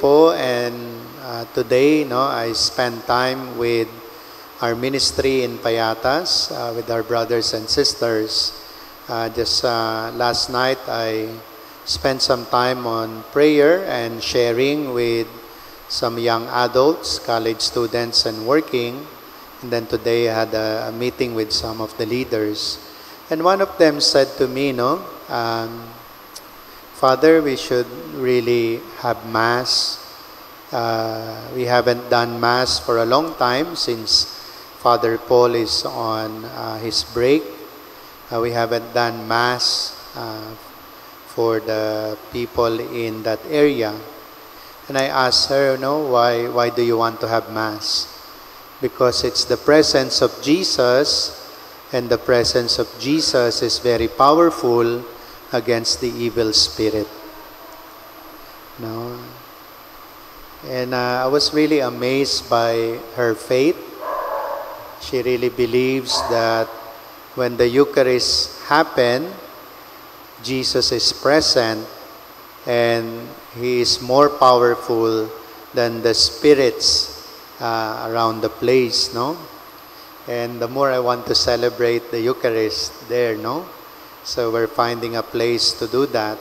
po, and today, I spend time with our ministry in Payatas, with our brothers and sisters. Just last night, I spent some time on prayer and sharing with some young adults, college students, and working. And then today I had a meeting with some of the leaders. And one of them said to me, Father, we should really have Mass. We haven't done Mass for a long time since Father Paul is on his break. We haven't done Mass for the people in that area. And I asked her, why do you want to have Mass? Because it's the presence of Jesus, and the presence of Jesus is very powerful against the evil spirit. And I was really amazed by her faith. She really believes that when the Eucharist happens, Jesus is present, and He is more powerful than the spirits around the place, And the more I want to celebrate the Eucharist there, So we're finding a place to do that.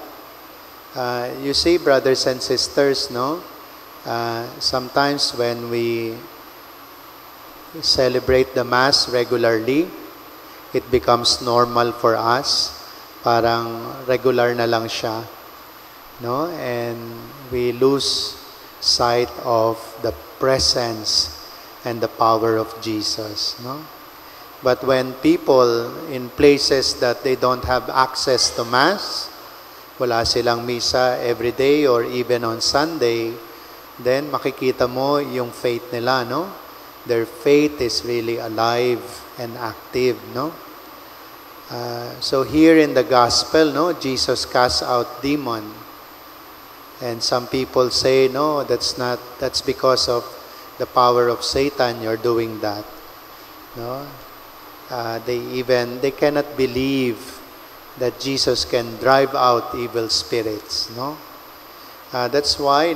You see, brothers and sisters, sometimes when we celebrate the Mass regularly, it becomes normal for us. Parang regular na lang siya. And we lose sight of the presence and the power of Jesus. But when people in places that they don't have access to Mass, wala silang misa every day or even on Sunday, then makikita mo yung faith nila, Their faith is really alive and active, So here in the Gospel, Jesus casts out demon. And some people say, no, that's because of the power of Satan, you're doing that. They cannot believe that Jesus can drive out evil spirits, That's why,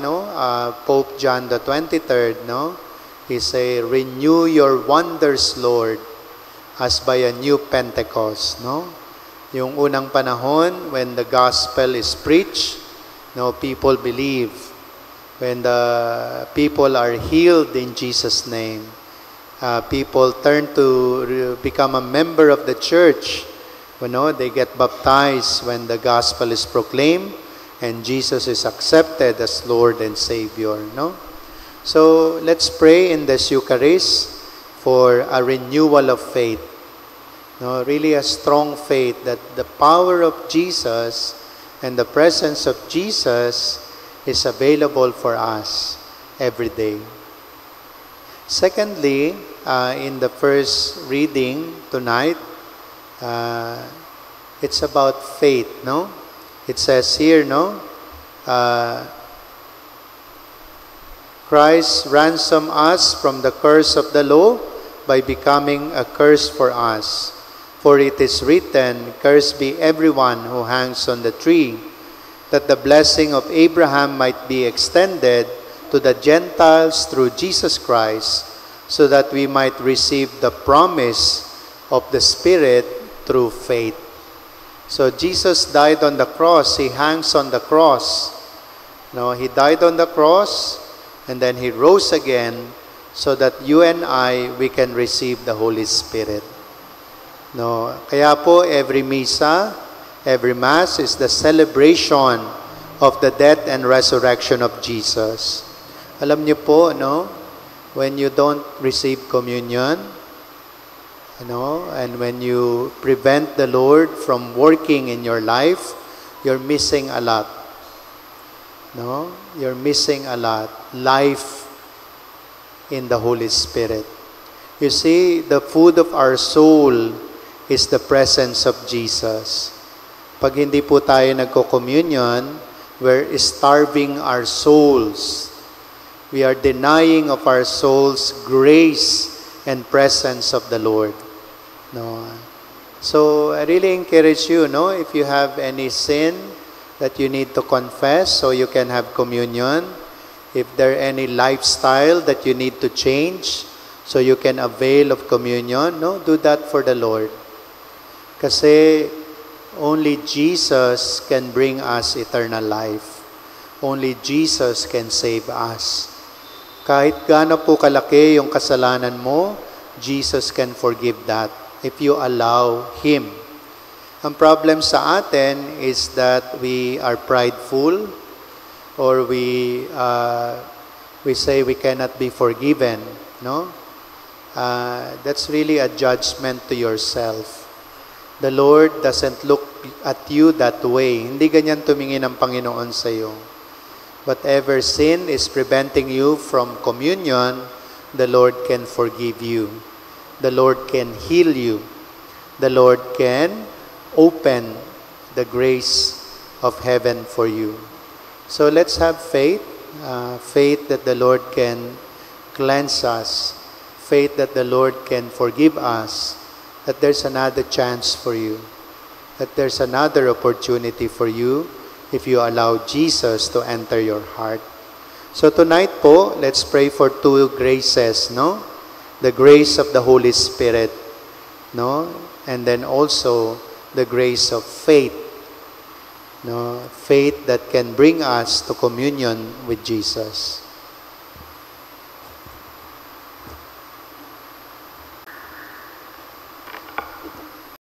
Pope John the 23rd, he say, renew your wonders, Lord, as by a new Pentecost, Yung unang panahon, when the gospel is preached, people believe. When the people are healed in Jesus' name, people turn to become a member of the church. They get baptized when the gospel is proclaimed and Jesus is accepted as Lord and Savior. So let's pray in this Eucharist for a renewal of faith. Really a strong faith that the power of Jesus and the presence of Jesus is available for us every day. Secondly, in the first reading tonight, it's about faith, It says here, Christ ransomed us from the curse of the law by becoming a curse for us. For it is written, cursed be everyone who hangs on the tree, that the blessing of Abraham might be extended to the Gentiles through Jesus Christ, so that we might receive the promise of the Spirit through faith. So Jesus died on the cross. He hangs on the cross. He died on the cross, and then He rose again, so that you and I, we can receive the Holy Spirit. Kaya po, every Misa, every Mass is the celebration of the death and resurrection of Jesus. Alam niyo po, when you don't receive communion, and when you prevent the Lord from working in your life, you're missing a lot. You're missing a lot. Life in the Holy Spirit. You see, the food of our soul is the presence of Jesus. Pag hindi po tayo nagko-communion, we're starving our souls. We are denying of our souls grace and presence of the Lord. So I really encourage you, if you have any sin that you need to confess so you can have communion, If there any lifestyle that you need to change so you can avail of communion, no, do that for the Lord. Kasi only Jesus can bring us eternal life. Only Jesus can save us. Kahit gaano po kalaki yung kasalanan mo, Jesus can forgive that if you allow Him. Ang problem sa atin is that we are prideful, or we say we cannot be forgiven, no? That's really a judgment to yourself. The Lord doesn't look at you that way. Hindi ganyan tumingin ang Panginoon sa iyo. Whatever sin is preventing you from communion, the Lord can forgive you. The Lord can heal you. The Lord can open the grace of heaven for you. So let's have faith, faith that the Lord can cleanse us, faith that the Lord can forgive us, that there's another chance for you, that there's another opportunity for you if you allow Jesus to enter your heart. So tonight po, let's pray for two graces, no? The grace of the Holy Spirit, no? And then also the grace of faith, no? Faith that can bring us to communion with Jesus.